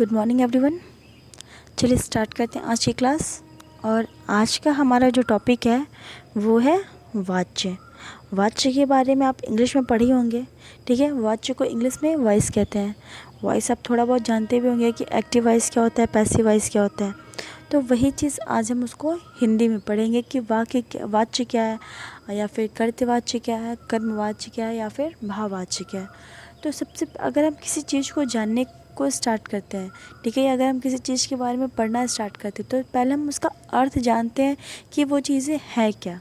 Good morning everyone. चलिए start करते हैं आज की क्लास। और आज का हमारा जो टॉपिक है वो है वाच्य। वाच्य के बारे में आप इंग्लिश में पढ़े होंगे, ठीक है। वाच्य को इंग्लिश में वॉइस कहते हैं। वॉइस आप थोड़ा बहुत जानते भी होंगे कि एक्टिव वॉइस क्या होता है, पैसिव वॉइस क्या होता है। तो वही चीज़ आज हम उसको हिंदी में पढ़ेंगे कि वाच्य क्या है, या फिर कर्तवाच्य क्या है, कर्मवाच्य क्या है, या फिर भाववाच्य क्या है। तो सबसे अगर हम किसी चीज़ को जानने को स्टार्ट करते हैं, ठीक है, अगर हम किसी चीज़ के बारे में पढ़ना स्टार्ट करते हैं तो पहले हम उसका अर्थ जानते हैं कि वो चीज़ें हैं क्या,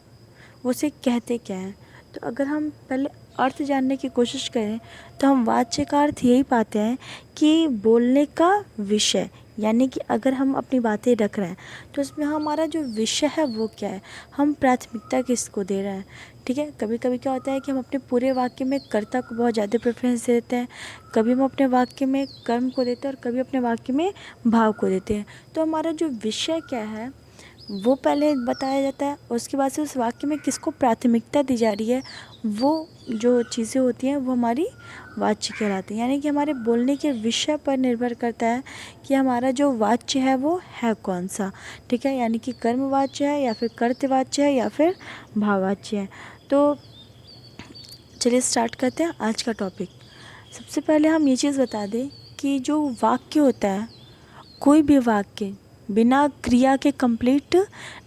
वो उसे कहते क्या हैं। तो अगर हम पहले अर्थ जानने की कोशिश करें तो हम वाच्य का अर्थ यही पाते हैं कि बोलने का विषय, यानी कि अगर हम अपनी बातें रख रहे हैं तो उसमें हमारा जो विषय है वो क्या है, हम प्राथमिकता किसको दे रहे हैं, ठीक है। कभी कभी क्या होता है कि हम अपने पूरे वाक्य में कर्ता को बहुत ज़्यादा प्रेफरेंस देते हैं, कभी हम अपने वाक्य में कर्म को देते हैं और कभी अपने वाक्य में भाव को देते हैं। तो हमारा जो विषय क्या है वो पहले बताया जाता है, उसके बाद से उस वाक्य में किसको प्राथमिकता दी जा रही है, वो जो चीज़ें होती हैं वो हमारी वाच्य कहलाती हैं। यानी कि हमारे बोलने के विषय पर निर्भर करता है कि हमारा जो वाच्य है वो है कौन सा, ठीक है। यानी कि कर्मवाच्य है या फिर कर्तवाच्य है या फिर भाववाच्य है। तो चलिए स्टार्ट करते हैं आज का टॉपिक। सबसे पहले हम ये चीज़ बता दें कि जो वाक्य होता है, कोई भी वाक्य बिना क्रिया के कंप्लीट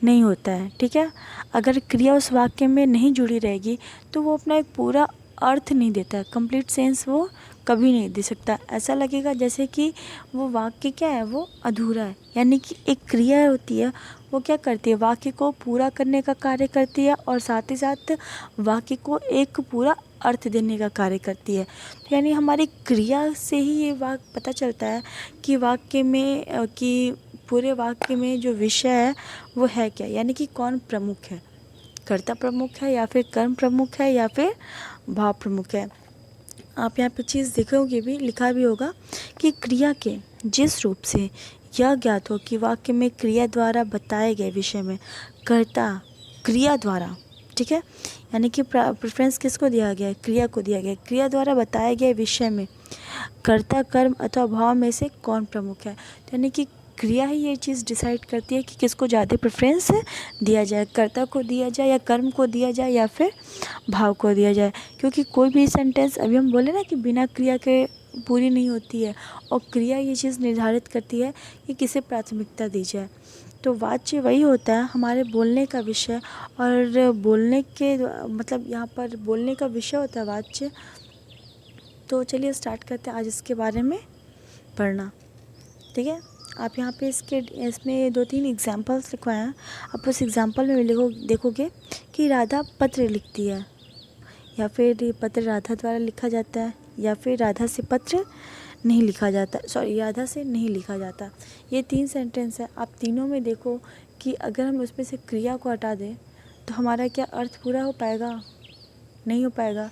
नहीं होता है, ठीक है। अगर क्रिया उस वाक्य में नहीं जुड़ी रहेगी तो वो अपना एक पूरा अर्थ नहीं देता है, कंप्लीट सेंस वो कभी नहीं दे सकता। ऐसा लगेगा जैसे कि वो वाक्य क्या है, वो अधूरा है। यानी कि एक क्रिया होती है वो क्या करती है, वाक्य को पूरा करने का कार्य करती है और साथ ही साथ वाक्य को एक पूरा अर्थ देने का कार्य करती है। तो यानी हमारी क्रिया से ही ये वाक्य पता चलता है कि वाक्य में कि पूरे वाक्य में जो विषय है वो है क्या, यानी कि कौन प्रमुख है, कर्ता प्रमुख है या फिर कर्म प्रमुख है या फिर भाव प्रमुख है। आप यहाँ पे चीज़ देखोगे भी, लिखा भी होगा कि क्रिया के जिस रूप से यह ज्ञात हो कि वाक्य में क्रिया द्वारा बताए गए विषय में कर्ता क्रिया द्वारा, ठीक है, यानी कि प्रेफरेंस किसको दिया गया है, क्रिया को दिया गया है। क्रिया द्वारा बताए गए विषय में कर्ता कर्म अथवा भाव में से कौन प्रमुख है। तो यानी कि क्रिया ही ये चीज़ डिसाइड करती है कि किसको ज़्यादा प्रेफरेंस दिया जाए, कर्ता को दिया जाए या कर्म को दिया जाए या फिर भाव को दिया जाए। क्योंकि कोई भी सेंटेंस, अभी हम बोले ना कि बिना क्रिया के पूरी नहीं होती है, और क्रिया ये चीज़ निर्धारित करती है कि किसे प्राथमिकता दी जाए। तो वाच्य वही होता है हमारे बोलने का विषय, और बोलने के मतलब यहाँ पर बोलने का विषय होता है वाच्य। तो चलिए स्टार्ट करते हैं आज इसके बारे में पढ़ना, ठीक है। आप यहाँ पे इसमें 2-3 एग्जांपल्स लिखवाए हैं। आप उस एग्जांपल में देखोगे कि राधा पत्र लिखती है, या फिर ये पत्र राधा द्वारा लिखा जाता है, या फिर राधा से पत्र नहीं लिखा जाता, राधा से नहीं लिखा जाता। ये 3 सेंटेंस है। आप तीनों में देखो कि अगर हम उसमें से क्रिया को हटा दें तो हमारा क्या अर्थ पूरा हो पाएगा, नहीं हो पाएगा।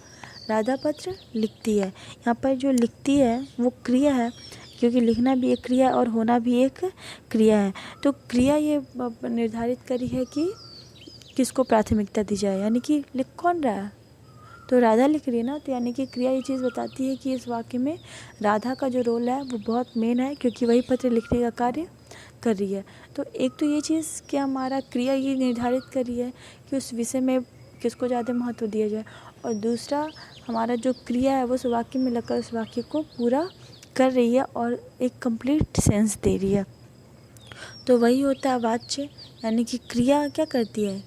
राधा पत्र लिखती है, यहाँ पर जो लिखती है वो क्रिया है, क्योंकि लिखना भी एक क्रिया और होना भी एक क्रिया है। तो क्रिया ये निर्धारित करी है कि किसको प्राथमिकता दी जाए, यानी कि लिख कौन रहा है, तो राधा लिख रही है ना। तो यानी कि क्रिया ये चीज़ बताती है कि इस वाक्य में राधा का जो रोल है वो बहुत मेन है, क्योंकि वही पत्र लिखने का कार्य कर रही है। तो एक तो ये चीज़ कि हमारा क्रिया ये निर्धारित कर रही है कि उस विषय में किसको ज़्यादा महत्व दिया जाए, और दूसरा हमारा जो क्रिया है वो उस वाक्य में लगकर उस वाक्य को पूरा कर रही है और एक कंप्लीट सेंस दे रही है। तो वही होता है वाच्य। यानी कि क्रिया क्या करती है,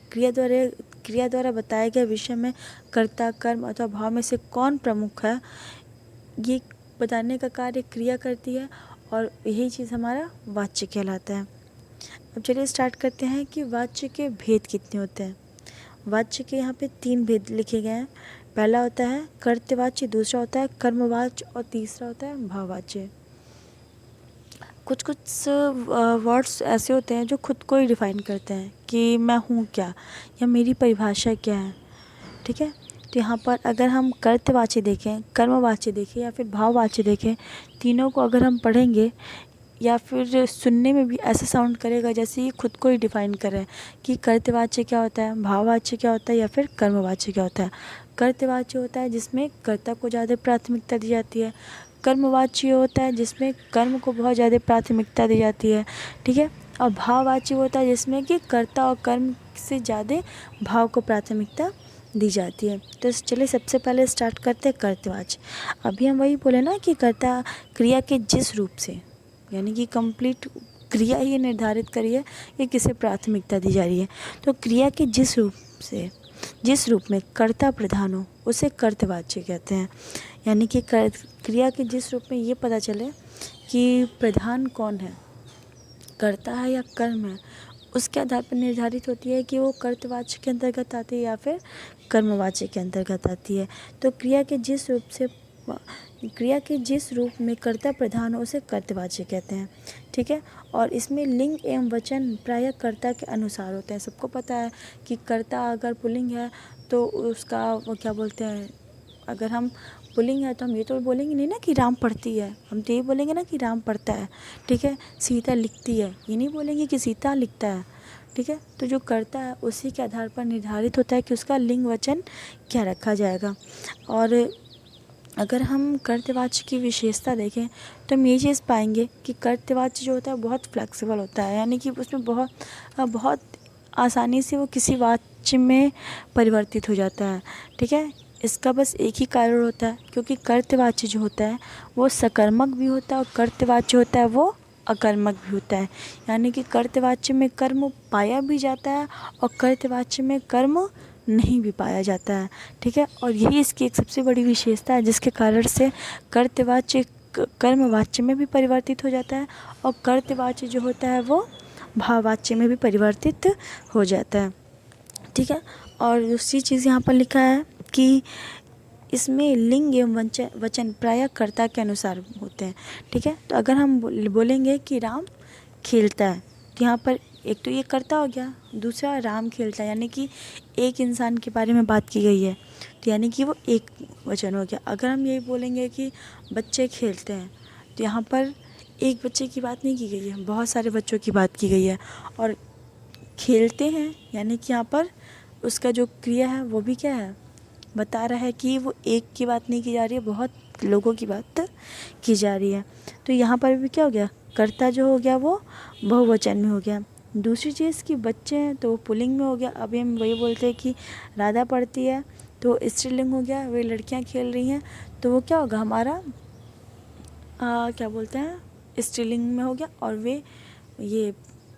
क्रिया द्वारा बताए गए विषय में कर्ता कर्म अथवा भाव में से कौन प्रमुख है, ये बताने का कार्य क्रिया करती है, और यही चीज़ हमारा वाच्य कहलाता है। अब चलिए स्टार्ट करते हैं कि वाच्य के भेद कितने होते हैं। वाच्य के यहाँ पे 3 भेद लिखे गए हैं। पहला होता है कर्तवाच्य, दूसरा होता है कर्मवाच्य और तीसरा होता है भाववाच्य। कुछ वर्ड्स ऐसे होते हैं जो खुद को ही डिफ़ाइन करते हैं कि मैं हूँ क्या, या मेरी परिभाषा क्या है, ठीक है। तो यहाँ पर अगर हम कर्तवाच्य देखें, कर्मवाच्य देखें या फिर भाववाच्य देखें, तीनों को अगर हम पढ़ेंगे या फिर सुनने में भी ऐसा साउंड करेगा जैसे ये खुद को ही डिफ़ाइन कर रहे हैं कि कर्तवाच्य क्या होता है, भाववाच्य क्या होता है या फिर कर्मवाच्य क्या होता है। कर्तवाच्य होता है जिसमें कर्ता को ज़्यादा प्राथमिकता दी जाती है, कर्मवाच्य होता है जिसमें कर्म को बहुत ज़्यादा प्राथमिकता दी जाती है, ठीक है। और भाववाच्य होता है जिसमें कि कर्ता और कर्म से ज़्यादा भाव को प्राथमिकता दी जाती है। तो चलिए सबसे पहले स्टार्ट करते हैं कर्तवाच्य। अभी हम वही बोले ना कि कर्ता क्रिया के जिस रूप से, यानी कि कंप्लीट क्रिया ही निर्धारित करिए कि किसे प्राथमिकता दी जा रही है। तो क्रिया के जिस रूप से, जिस रूप में कर्ता प्रधान हो उसे कर्तवाच्य कहते हैं। यानी कि क्रिया के जिस रूप में ये पता चले कि प्रधान कौन है, कर्ता है या कर्म है, उसके आधार पर निर्धारित होती है कि वो कर्तवाच्य के अंतर्गत आती है या फिर कर्मवाच्य के अंतर्गत आती है। तो क्रिया के जिस रूप में कर्ता प्रधान हो उसे कर्तवाच्य कहते हैं, ठीक है। और इसमें लिंग एवं वचन प्रायः कर्ता के अनुसार होते हैं। सबको पता है कि कर्ता अगर पुल्लिंग है तो उसका वो क्या बोलते हैं, अगर हम पुल्लिंग है तो हम ये तो बोलेंगे नहीं ना कि राम पढ़ती है, हम तो ये बोलेंगे ना कि राम पढ़ता है, ठीक है। सीता लिखती है, ये नहीं बोलेंगे कि सीता लिखता है, ठीक है। तो जो कर्ता है उसी के आधार पर निर्धारित होता है कि उसका लिंग वचन क्या रखा जाएगा। और अगर हम कर्तवाच्य की विशेषता देखें तो हम ये चीज़ पाएंगे कि कर्तवाच्य जो होता है बहुत फ्लेक्सिबल होता है, यानी कि उसमें बहुत आसानी से वो किसी वाच्य में परिवर्तित हो जाता है, ठीक है। इसका बस एक ही कारण होता है, क्योंकि कर्तवाच्य जो होता है वो सकर्मक भी होता है और कर्तवाच्य होता है वो अकर्मक भी होता है। यानी कि कर्तवाच्य में कर्म पाया भी जाता है और कर्तवाच्य में कर्म नहीं भी पाया जाता है, ठीक है। और यही इसकी एक सबसे बड़ी विशेषता है जिसके कारण से कर्तवाच्य कर्मवाच्य में भी परिवर्तित हो जाता है और कर्तवाच्य जो होता है वो भाववाच्य में भी परिवर्तित हो जाता है, ठीक है। और दूसरी चीज़ यहाँ पर लिखा है कि इसमें लिंग एवं वचन प्रायः कर्ता के अनुसार होते हैं, ठीक है। तो अगर हम बोलेंगे कि राम खेलता है तो यहाँ पर एक तो ये कर्ता हो गया, दूसरा राम खेलता है, यानी कि एक इंसान के बारे में बात की गई है, तो यानी कि वो एक वचन हो गया। अगर हम यही बोलेंगे कि बच्चे खेलते हैं तो यहाँ पर एक बच्चे की बात नहीं की गई है, बहुत सारे बच्चों की बात की गई है। और खेलते हैं यानी कि यहाँ पर उसका जो क्रिया है वो भी क्या है, बता रहा है कि वो एक की बात नहीं की जा रही है, बहुत लोगों की बात की जा रही है। तो यहाँ पर भी क्या हो गया, कर्ता जो हो गया वो बहुवचन में हो गया। दूसरी चीज़ कि बच्चे हैं तो वो पुल्लिंग में हो गया। अभी हम वही बोलते हैं कि राधा पढ़ती है तो स्त्रीलिंग हो गया, वे लड़कियाँ खेल रही हैं तो वो क्या होगा हमारा क्या बोलते हैं स्त्रीलिंग में हो गया और वे ये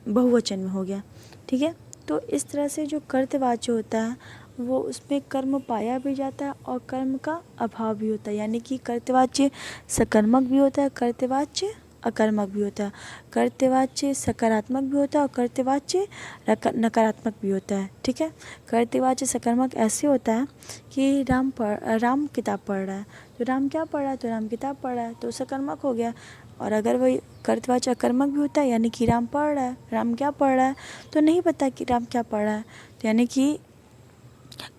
बहुवचन में हो गया, ठीक है। तो इस तरह से जो कर्तवाच्य होता है वो उसमें कर्म पाया भी जाता है और कर्म का अभाव भी होता है। यानी कि कर्तवाच्य सकर्मक भी होता है, कर्तवाच्य अकर्मक भी होता है, कर्तवाच्य सकारात्मक भी होता है और कर्तवाच्य नकारात्मक भी होता है, ठीक है। कर्तवाच्य सकर्मक ऐसे होता है कि राम किताब पढ़ रहा है तो राम क्या पढ़ रहा है, तो राम किताब पढ़ रहा है तो सकर्मक हो गया। और अगर वही कर्तवाच्य अकर्मक भी होता है, यानी कि राम पढ़ रहा है, राम क्या पढ़ रहा है तो नहीं पता कि राम क्या पढ़ रहा है, तो यानी कि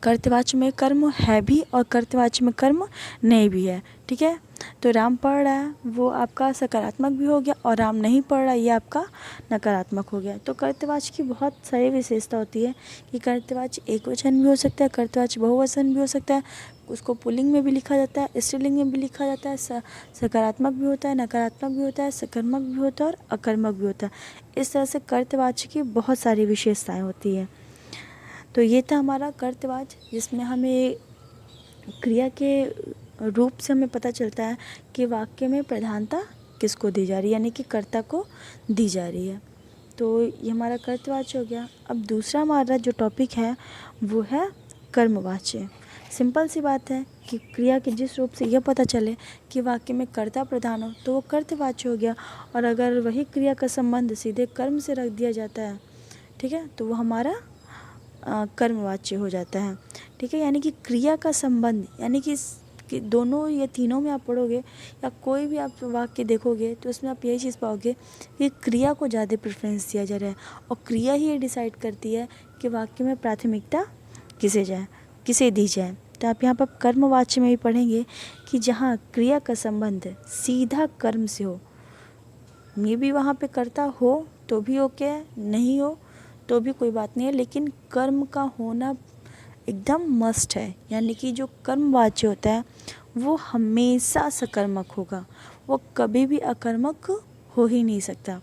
कर्तवाच्य में कर्म है भी और कर्तवाच्य में कर्म नहीं भी है, ठीक है। तो राम पढ़ रहा है वो आपका सकारात्मक भी हो गया और राम नहीं पढ़ रहा ये आपका नकारात्मक हो गया। तो कर्तवाच्य की बहुत सारी विशेषता होती है कि कर्तवाच्य एक वचन भी हो सकता है, कर्तवाच्य बहुवचन भी हो सकता है, उसको पुल्लिंग में भी लिखा जाता है, स्त्रीलिंग में भी लिखा जाता है, सकारात्मक भी होता है, नकारात्मक भी होता है, सकर्मक भी होता है और अकर्मक भी होता है। इस तरह से कर्तवाच्य की बहुत सारी विशेषताएँ होती है। तो ये था हमारा कर्तवाच्य, जिसमें हमें क्रिया के रूप से हमें पता चलता है कि वाक्य में प्रधानता किसको दी जा रही है, यानी कि कर्ता को दी जा रही है। तो ये हमारा कर्तवाच्य हो गया। अब दूसरा हमारा जो टॉपिक है वो है कर्मवाच्य। सिंपल सी बात है कि क्रिया के जिस रूप से यह पता चले कि वाक्य में कर्ता प्रधान हो तो वो कर्तवाच्य हो गया। और अगर वही क्रिया का संबंध सीधे कर्म से रख दिया जाता है, ठीक है, तो वो हमारा कर्मवाच्य हो जाता है, ठीक है। यानी कि क्रिया का संबंध, यानी कि दोनों या तीनों में आप पढ़ोगे या कोई भी आप वाक्य देखोगे तो उसमें आप यही चीज़ पाओगे कि क्रिया को ज़्यादा प्रेफरेंस दिया जा रहा है और क्रिया ही ये डिसाइड करती है कि वाक्य में प्राथमिकता किसे दी जाए। तो आप यहाँ पर कर्मवाच्य में भी पढ़ेंगे कि जहाँ क्रिया का संबंध सीधा कर्म से हो, मे भी वहाँ पे कर्ता हो तो भी ओके है, नहीं हो तो भी कोई बात नहीं है, लेकिन कर्म का होना एकदम मस्ट है। यानी कि जो कर्मवाच्य होता है वो हमेशा सकर्मक होगा, वो कभी भी अकर्मक हो ही नहीं सकता।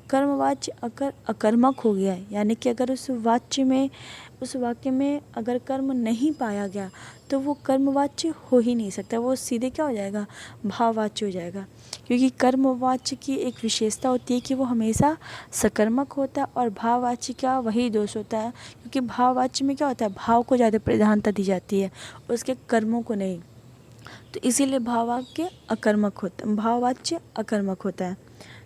कर्मवाच्य अगर अकर्मक हो गया है, यानी कि अगर उस वाक्य में अगर कर्म नहीं पाया गया तो वो कर्मवाच्य हो ही नहीं सकता, वो सीधे क्या हो जाएगा, भाववाच्य हो जाएगा। क्योंकि कर्मवाच्य की एक विशेषता होती है कि वो हमेशा सकर्मक होता है, और भाववाच्य का वही दोष होता है, क्योंकि भाववाच्य में क्या होता है, भाव को ज़्यादा प्रधानता दी जाती है, उसके कर्मों को नहीं। तो इसीलिए भाववाच्य अकर्मक होता है।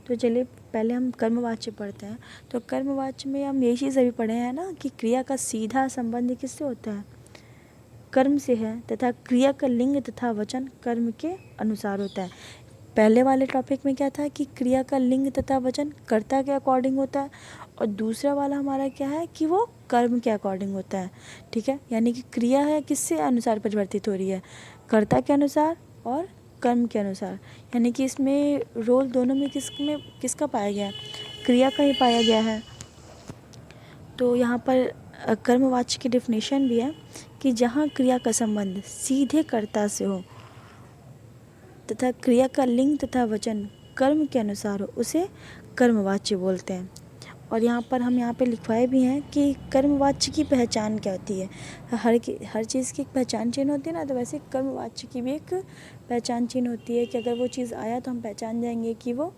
तो चलिए पहले हम कर्मवाच्य पढ़ते हैं। तो कर्मवाच्य में हम यही चीज़ अभी पढ़े हैं ना कि क्रिया का सीधा संबंध किससे होता है, कर्म से है, तथा क्रिया का लिंग तथा वचन कर्म के अनुसार होता है। पहले वाले टॉपिक में क्या था कि क्रिया का लिंग तथा वचन कर्ता के अकॉर्डिंग होता है, और दूसरा वाला हमारा क्या है कि वो कर्म के अकॉर्डिंग होता है। ठीक है, यानी कि क्रिया है किससे अनुसार परिवर्तित हो रही है, कर्ता के अनुसार और कर्म के अनुसार। यानी कि इसमें रोल दोनों में किसका पाया गया है, क्रिया का ही पाया गया है। तो यहाँ पर कर्मवाच्य की डेफिनेशन भी है कि जहाँ क्रिया का संबंध सीधे कर्ता से हो तथा क्रिया का लिंग तथा वचन कर्म के अनुसार हो, उसे कर्मवाच्य बोलते हैं। और यहाँ पे लिखवाए भी हैं कि कर्मवाच्य की पहचान क्या होती है। हर चीज़ की एक पहचान चिन्ह होती है ना, तो वैसे कर्मवाच्य की भी एक पहचान चिन्ह होती है कि अगर वो चीज़ आया तो हम पहचान जाएंगे कि वो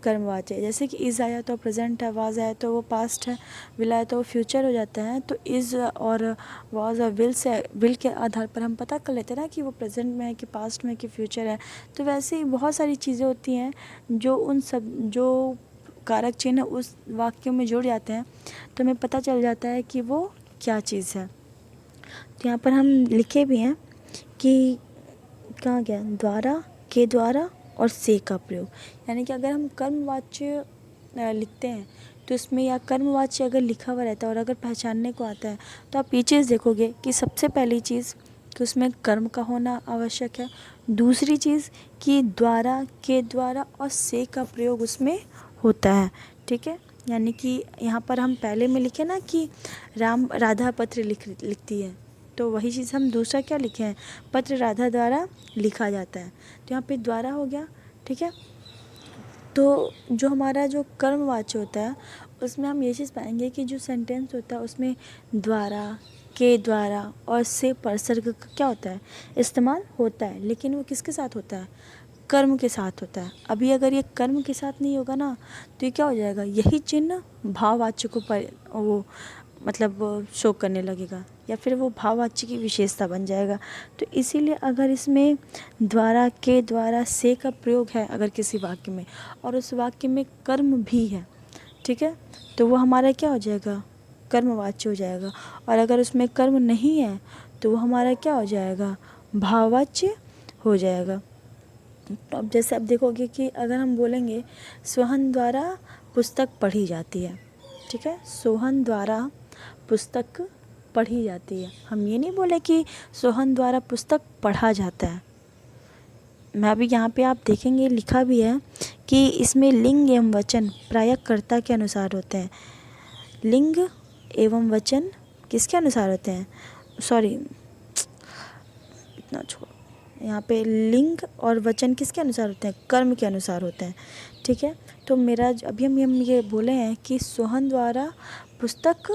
कर्मवाच्य है। जैसे कि इज़ आया तो प्रेजेंट है, वाज आया तो वो पास्ट है, विल आया तो वो फ्यूचर हो जाता है। तो इज़ और वाज और विल के आधार पर हम पता कर लेते हैं ना कि वो प्रेजेंट में है कि पास्ट में कि फ्यूचर है। तो वैसे ही बहुत सारी चीज़ें होती हैं जो कारक चिन्ह उस वाक्य में जुड़ जाते हैं, तो हमें पता चल जाता है कि वो क्या चीज़ है। तो यहाँ पर हम लिखे भी हैं कि कहाँ गया, द्वारा, के द्वारा और से का प्रयोग। यानी कि अगर हम कर्मवाच्य लिखते हैं तो इसमें या कर्मवाच्य अगर लिखा हुआ रहता है और अगर पहचानने को आता है, तो आप ये चीज़ देखोगे कि सबसे पहली चीज़ कि उसमें कर्म का होना आवश्यक है। दूसरी चीज़ कि द्वारा, के द्वारा और से का प्रयोग उसमें होता है। ठीक है, यानी कि यहाँ पर हम पहले में लिखे ना कि राधा पत्र लिखती है, तो वही चीज़ हम दूसरा क्या लिखे हैं, पत्र राधा द्वारा लिखा जाता है। तो यहाँ पे द्वारा हो गया। ठीक है, तो जो हमारा जो कर्मवाच्य होता है उसमें हम ये चीज़ पाएंगे कि जो सेंटेंस होता है उसमें द्वारा, के द्वारा और से परसर्ग का क्या होता है, इस्तेमाल होता है, लेकिन वो किसके साथ होता है, कर्म के साथ होता है। अभी अगर ये कर्म के साथ नहीं होगा ना, तो ये क्या हो जाएगा, यही चिन्ह भाववाच्य को वो मतलब शो करने लगेगा, या फिर वो भाववाच्य की विशेषता बन जाएगा। तो इसीलिए अगर इसमें द्वारा, के द्वारा, से का प्रयोग है अगर किसी वाक्य में, और उस वाक्य में कर्म भी है, ठीक है, तो वो हमारा क्या हो जाएगा, कर्मवाच्य हो जाएगा। और अगर उसमें कर्म नहीं है तो वो हमारा क्या हो जाएगा, भाववाच्य हो जाएगा। तो अब जैसे अब देखोगे कि अगर हम बोलेंगे सोहन द्वारा पुस्तक पढ़ी जाती है, ठीक है, सोहन द्वारा पुस्तक पढ़ी जाती है। हम ये नहीं बोले कि सोहन द्वारा पुस्तक पढ़ा जाता है। मैं अभी यहाँ पे आप देखेंगे लिखा भी है कि इसमें लिंग एवं वचन प्रायः कर्ता के अनुसार होते हैं। लिंग एवं वचन किसके अनुसार होते हैं, सॉरी इतना छोड़, यहाँ पे लिंग और वचन किसके अनुसार होते हैं, कर्म के अनुसार होते हैं। ठीक है, तो मेरा अभी हम ये बोले हैं कि सोहन द्वारा पुस्तक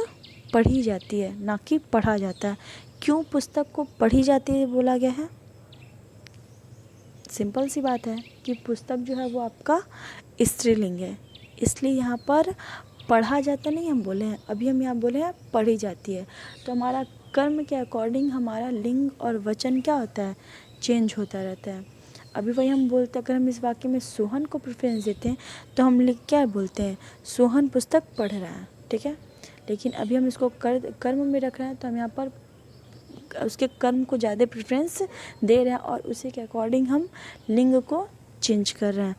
पढ़ी जाती है, ना कि पढ़ा जाता है। क्यों पुस्तक को पढ़ी जाती है बोला गया है, सिंपल सी बात है कि पुस्तक जो है वो आपका स्त्रीलिंग है, इसलिए यहाँ पर पढ़ा जाता नहीं हम बोले हैं, अभी हम यहाँ बोले हैं पढ़ी जाती है। तो हमारा कर्म के अकॉर्डिंग हमारा लिंग और वचन क्या होता है, चेंज होता रहता है। अभी वही हम बोलते हैं, अगर हम इस वाक्य में सोहन को प्रेफरेंस देते हैं तो हम क्या बोलते हैं, सोहन पुस्तक पढ़ रहा है, ठीक है। लेकिन अभी हम इसको कर्म में रख रहे हैं, तो हम यहाँ पर उसके कर्म को ज़्यादा प्रेफरेंस दे रहे हैं और उसी के अकॉर्डिंग हम लिंग को चेंज कर रहे हैं।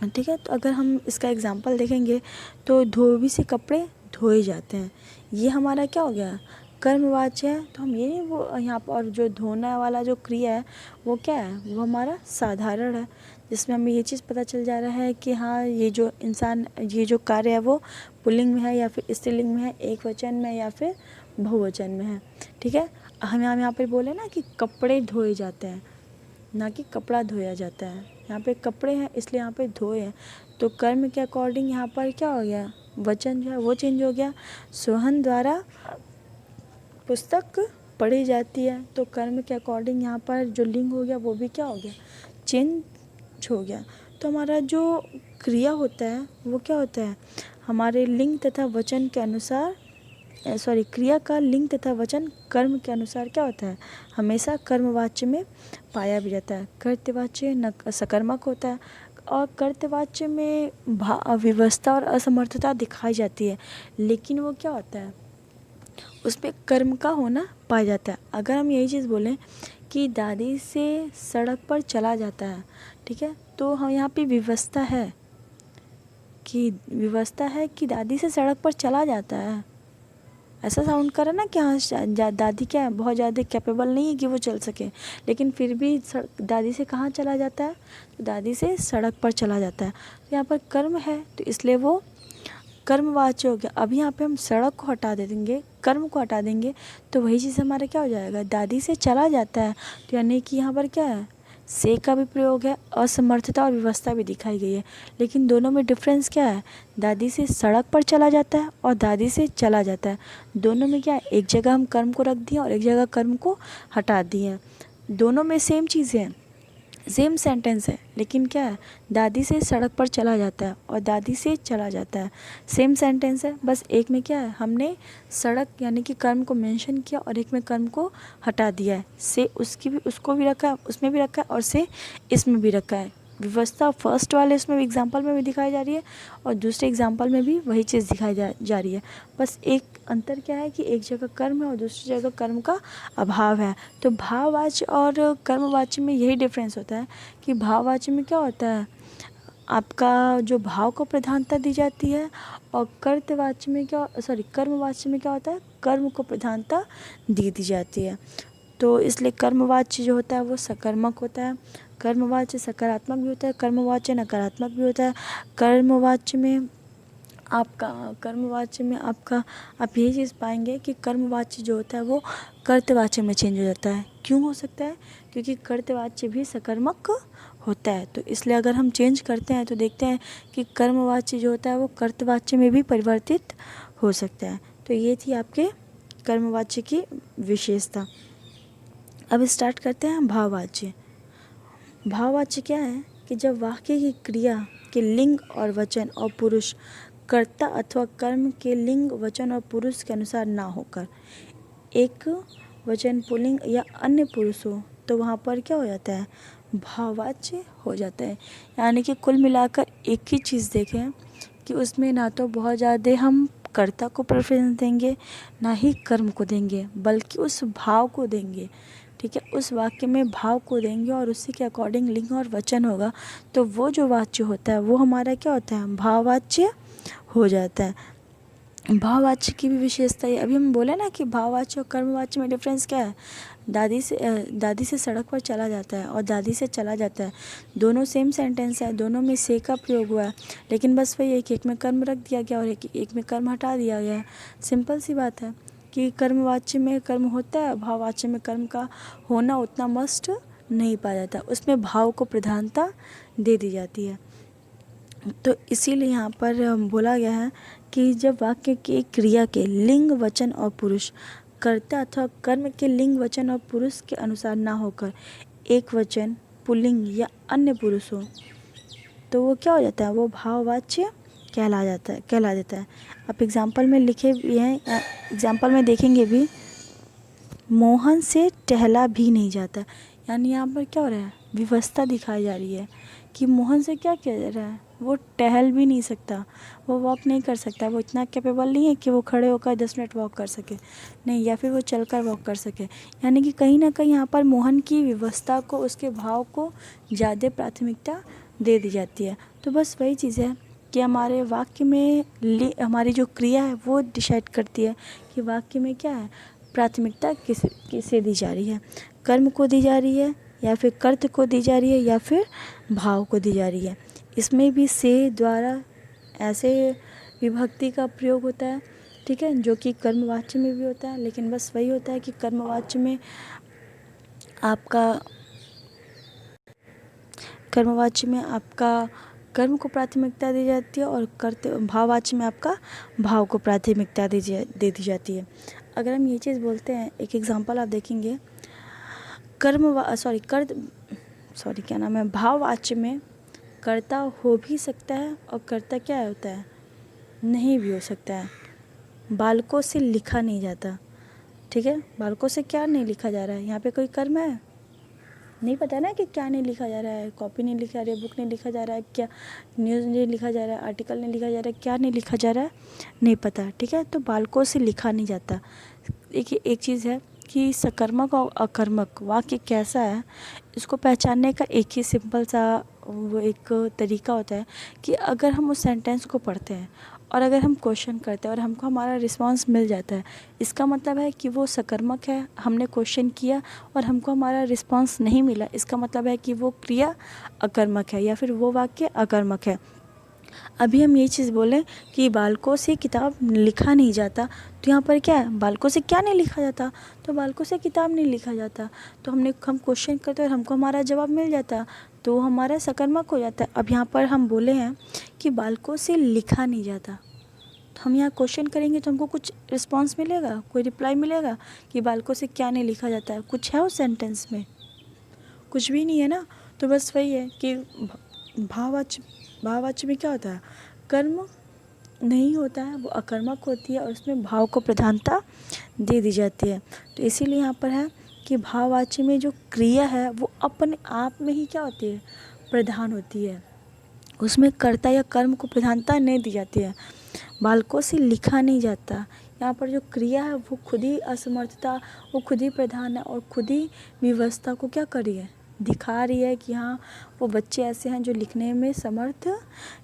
ठीक है, तो अगर हम इसका एग्जांपल देखेंगे तो धोबी से कपड़े धोए जाते हैं, ये हमारा क्या हो गया, कर्मवाच्य है। तो हम ये नहीं वो यहाँ पर, और जो धोना वाला जो क्रिया है वो क्या है, वो हमारा साधारण है, जिसमें हमें ये चीज़ पता चल जा रहा है कि हाँ ये जो इंसान, ये जो कार्य है वो पुल्लिंग में है या फिर स्त्रीलिंग में है, एक वचन में या फिर बहुवचन में है। ठीक है, हम यहाँ पर बोले ना कि कपड़े धोए जाते हैं, ना कि कपड़ा धोया जाता है। यहाँ पे कपड़े हैं इसलिए यहाँ पे धोए हैं। तो कर्म के अकॉर्डिंग यहाँ पर क्या हो गया, वचन जो है वो चेंज हो गया। सोहन द्वारा पुस्तक पढ़ी जाती है, तो कर्म के अकॉर्डिंग यहाँ पर जो लिंग हो गया वो भी क्या हो गया, चेंज हो गया। तो हमारा जो क्रिया होता है वो क्या होता है, हमारे लिंग तथा वचन के अनुसार क्रिया का लिंग तथा वचन कर्म के अनुसार क्या होता है, हमेशा कर्मवाच्य में पाया भी जाता है। कर्तवाच्य न सकर्मक होता है और कर्तवाच्य में विवशता और असमर्थता दिखाई जाती है, लेकिन वो क्या होता है, उसमें कर्म का होना पाया जाता है। अगर हम यही चीज़ बोलें कि दादी से सड़क पर चला जाता है, ठीक है, तो हम यहाँ पे विवशता है कि दादी से सड़क पर चला जाता है। ऐसा साउंड करे ना कि हाँ दादी क्या है, बहुत ज़्यादा कैपेबल नहीं है कि वो चल सके, लेकिन फिर भी दादी से कहाँ चला जाता है, तो दादी से सड़क पर चला जाता है। तो यहाँ पर कर्म है तो इसलिए वो कर्मवाच्य हो गया। अभी यहाँ पे हम सड़क को हटा दे देंगे, कर्म को हटा देंगे, तो वही चीज़ हमारा क्या हो जाएगा, दादी से चला जाता है। तो यानी कि यहाँ पर क्या है, से का भी प्रयोग है, असमर्थता और व्यवस्था भी दिखाई गई है, लेकिन दोनों में डिफरेंस क्या है, दादी से सड़क पर चला जाता है और दादी से चला जाता है। दोनों में क्या है, एक जगह हम कर्म को रख दिए और एक जगह कर्म को हटा दिए। दोनों में सेम चीज़ है, सेम सेंटेंस है, लेकिन क्या है, दादी से सड़क पर चला जाता है और दादी से चला जाता है, सेम सेंटेंस है। बस एक में क्या है, हमने सड़क यानी कि कर्म को मेंशन किया और एक में कर्म को हटा दिया है। से उसको भी रखा है, उसमें भी रखा है, और से इसमें भी रखा है। व्यवस्था फर्स्ट वाले इसमें एग्जाम्पल में भी दिखाई जा रही है और दूसरे एग्जाम्पल में भी वही चीज़ दिखाई जा रही है। बस एक अंतर क्या है कि एक जगह कर्म है और दूसरी जगह कर्म का अभाव है। तो भाववाच्य और कर्मवाच्य में यही डिफरेंस होता है कि भाववाच्य में क्या होता है, आपका जो भाव को प्रधानता दी जाती है, और कर्तवाच्य में कर्मवाच्य में क्या होता है, कर्म को प्रधानता दी जाती है। तो इसलिए कर्मवाच्य जो होता है वो सकर्मक होता है, कर्मवाच्य सकारात्मक भी होता है, कर्मवाच्य नकारात्मक भी होता है। कर्मवाच्य में आप यही चीज़ पाएंगे कि कर्मवाच्य जो होता है वो कर्तवाच्य में चेंज हो जाता है। क्यों हो सकता है, क्योंकि कर्तवाच्य भी सकर्मक होता है। तो इसलिए अगर हम चेंज करते हैं तो देखते हैं कि कर्मवाच्य जो होता है वो कर्तवाच्य में भी परिवर्तित हो सकता है। तो ये थी आपके कर्मवाच्य की विशेषता। अब स्टार्ट करते हैं भाववाच्य। भाववाच्य क्या है कि जब वाक्य की क्रिया के लिंग और वचन और पुरुष कर्ता अथवा कर्म के लिंग वचन और पुरुष के अनुसार ना होकर एक वचन पुल्लिंग या अन्य पुरुष हो, तो वहाँ पर क्या हो जाता है, भाववाच्य हो जाता है। यानी कि कुल मिलाकर एक ही चीज़ देखें कि उसमें ना तो बहुत ज़्यादा हम कर्ता को प्रेफरेंस देंगे ना ही कर्म को देंगे, बल्कि उस भाव को देंगे। ठीक है, उस वाक्य में भाव को देंगे और उसी के अकॉर्डिंग लिंग और वचन होगा, तो वो जो वाच्य होता है वो हमारा क्या होता है, भाववाच्य हो जाता है। भाववाच्य की भी विशेषता है। अभी हम बोले ना कि भाववाच्य और कर्मवाच्य में डिफरेंस क्या है, दादी से सड़क पर चला जाता है और दादी से चला जाता है, दोनों सेम सेंटेंस है, दोनों में से का प्रयोग हुआ है, लेकिन बस वही एक में कर्म रख दिया गया और एक में कर्म हटा दिया गया है। सिंपल सी बात है कि कर्मवाच्य में कर्म होता है, भाववाच्य में कर्म का होना उतना मस्ट नहीं पाया जाता, उसमें भाव को प्रधानता दे दी जाती है। तो इसीलिए यहाँ पर बोला गया है कि जब वाक्य की क्रिया के लिंग वचन और पुरुष कर्ता अथवा कर्म के लिंग वचन और पुरुष के अनुसार ना होकर एक वचन पुल्लिंग या अन्य पुरुष हो, तो वो क्या हो जाता है, वो भाववाच्य कहला देता है। आप एग्जाम्पल में लिखे भी हैं, एग्जाम्पल में देखेंगे भी, मोहन से टहला भी नहीं जाता। यानी यहाँ पर क्या हो रहा है, विवशता दिखाई जा रही है कि मोहन से क्या किया जा रहा है, वो टहल भी नहीं सकता, वो वॉक नहीं कर सकता, वो इतना कैपेबल नहीं है कि वो खड़े होकर 10 मिनट वॉक कर सके, नहीं, या फिर वो चलकर वॉक कर सके। यानी कि कहीं ना कहीं यहाँ पर मोहन की विवशता को, उसके भाव को ज़्यादा प्राथमिकता दे दी जाती है। तो बस वही चीज़ है कि हमारे वाक्य में हमारी जो क्रिया है वो डिसाइड करती है कि वाक्य में क्या है, प्राथमिकता किसे दी जा रही है, कर्म को दी जा रही है या फिर कर्त को दी जा रही है या फिर भाव को दी जा रही है। इसमें भी से द्वारा ऐसे विभक्ति का प्रयोग होता है, ठीक है, जो कि कर्मवाच्य में भी होता है, लेकिन बस वही होता है कि कर्मवाच्य में आपका कर्मवाच्य में आपका कर्म को प्राथमिकता दी जाती है और भाववाच्य में आपका भाव को प्राथमिकता दे दी जाती है। अगर हम ये चीज़ बोलते हैं, एक एग्जांपल आप देखेंगे, भाववाच्य में कर्ता हो भी सकता है और कर्ता क्या होता है, नहीं भी हो सकता है। बालकों से लिखा नहीं जाता, ठीक है। बालकों से क्या नहीं लिखा जा रहा है, यहाँ पे कोई कर्म है, नहीं पता ना कि क्या नहीं लिखा जा रहा है, कॉपी नहीं लिखा जा रहा है, बुक नहीं लिखा जा रहा है, क्या न्यूज़ नहीं लिखा जा रहा है, आर्टिकल नहीं लिखा जा रहा है, क्या नहीं लिखा जा रहा है, नहीं पता, ठीक है। तो बालकों से लिखा नहीं जाता। देखिए एक चीज़ है कि सकर्मक और अकर्मक वाक्य कैसा है, इसको पहचानने का एक ही सिंपल सा वो एक तरीका होता है कि अगर हम उस सेंटेंस को पढ़ते हैं और अगर हम क्वेश्चन करते हैं और हमको हमारा रिस्पांस मिल जाता है, इसका मतलब है कि वो सकर्मक है। हमने क्वेश्चन किया और हमको हमारा रिस्पांस नहीं मिला, इसका मतलब है कि वो क्रिया अकर्मक है या फिर वो वाक्य अकर्मक है। अभी हम ये चीज़ बोलें कि बालकों से किताब लिखा नहीं जाता, तो यहाँ पर क्या है, बालकों से क्या नहीं लिखा जाता, तो बालकों से किताब नहीं लिखा जाता। तो हम क्वेश्चन करते और हमको हमारा जवाब मिल जाता, तो हमारा सकर्मक हो जाता है। अब यहाँ पर हम बोले हैं कि बालकों से लिखा नहीं जाता, तो हम यहाँ क्वेश्चन करेंगे तो हमको कुछ रिस्पॉन्स मिलेगा, कोई रिप्लाई मिलेगा कि बालकों से क्या नहीं लिखा जाता है, कुछ है उस सेंटेंस में, कुछ भी नहीं है ना। तो बस वही है कि भाववाच्य में क्या होता है, कर्म नहीं होता है, वो अकर्मक होती है और उसमें भाव को प्रधानता दे दी जाती है। तो इसीलिए यहाँ पर है कि भाववाच्य में जो क्रिया है वो अपने आप में ही क्या होती है, प्रधान होती है, उसमें कर्ता या कर्म को प्रधानता नहीं दी जाती है। बालकों से लिखा नहीं जाता, यहाँ पर जो क्रिया है वो खुद ही असमर्थता, वो खुद ही प्रधान है और खुद ही व्यवस्था को क्या कर रही है, दिखा रही है कि हाँ वो बच्चे ऐसे हैं जो लिखने में समर्थ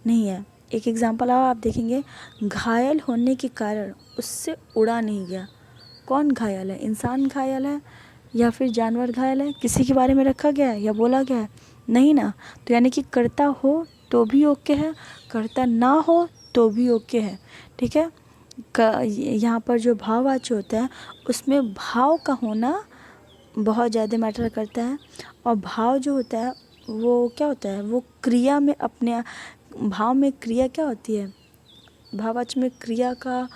नहीं है। एक एग्जांपल आप देखेंगे, घायल होने के कारण उससे उड़ा नहीं गया। कौन घायल है, इंसान घायल है या फिर जानवर घायल है, किसी के बारे में रखा गया है या बोला गया है, नहीं ना। तो यानी कि कर्ता हो तो भी ओके है, कर्ता ना हो तो भी ओके है, ठीक है। यहाँ पर जो भाववाच्य होता है उसमें भाव का होना बहुत ज़्यादा मैटर करता है। और भाव जो होता है वो क्या होता है, वो क्रिया में अपने भाव में क्रिया क्या होती है, भाववाच्य में क्रिया का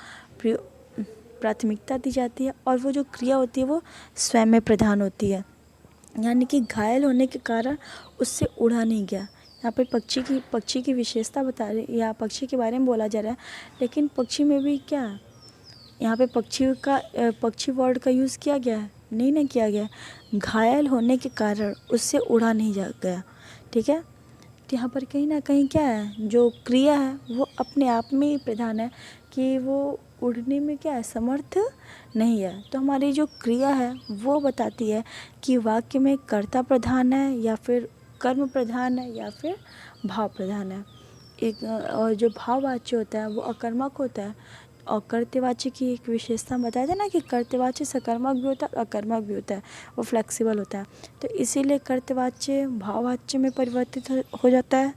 प्राथमिकता दी जाती है और वो जो क्रिया होती है वो स्वयं में प्रधान होती है। यानी कि घायल होने के कारण उससे उड़ा नहीं गया। यहाँ पे पक्षी की विशेषता बता रही या पक्षी के बारे में बोला जा रहा है, लेकिन पक्षी में भी क्या है, यहाँ पे पक्षी वर्ड का यूज़ किया गया है, नहीं ना किया गया। घायल होने के कारण उससे उड़ा नहीं जा गया, ठीक है। तो यहाँ पर कहीं ना कहीं क्या है, जो क्रिया है वो अपने आप में ही प्रधान है कि वो उड़ने में क्या है, समर्थ नहीं है। तो हमारी जो क्रिया है वो बताती है कि वाक्य में कर्ता प्रधान है या फिर कर्म प्रधान है या फिर भाव प्रधान है। और जो भाववाच्य होता है वो अकर्मक होता है। और कर्तवाच्य की एक विशेषता बताया था ना कि कर्तवाच्य सकर्मक भी होता है और अकर्मक भी होता है, वो फ्लेक्सिबल होता है। तो इसीलिए कर्तवाच्य भाववाच्य में परिवर्तित हो जाता है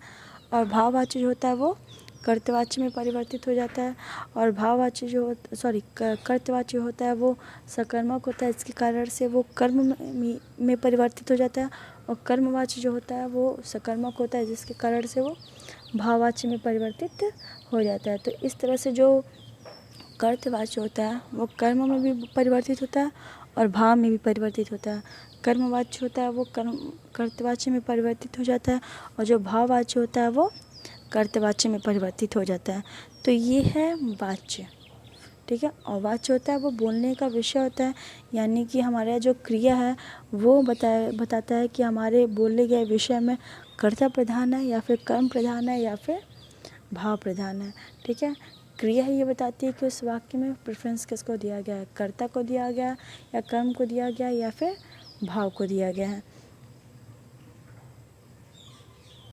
और भाववाच्य जो होता है वो कर्तवाच्य में परिवर्तित हो जाता है। और भाववाच्य जो कर्तवाच्य होता है वो सकर्मक होता है, इसके कारण से वो कर्म में परिवर्तित हो जाता है। और कर्मवाच्य जो होता है वो सकर्मक होता है, जिसके कारण से वो भाववाच्य में परिवर्तित हो जाता है। तो इस तरह से जो कर्तवाच्य होता है वो कर्म में भी परिवर्तित होता है और भाव में भी परिवर्तित होता है। कर्मवाच्य होता है वो कर्तवाच्य में परिवर्तित हो जाता है और जो भाववाच्य होता है वो कर्तवाच्य में परिवर्तित हो जाता है। तो ये है वाच्य, ठीक है। और वाच्य होता है वो बोलने का विषय होता है, यानी कि हमारा जो क्रिया है वो बताता है कि हमारे बोले गए विषय में कर्ता प्रधान है या फिर कर्म प्रधान है या फिर भाव प्रधान है, ठीक है। क्रिया ही ये बताती है कि उस वाक्य में प्रेफरेंस किसको दिया गया है, कर्ता को दिया गया या कर्म को दिया गया या फिर भाव को दिया गया है।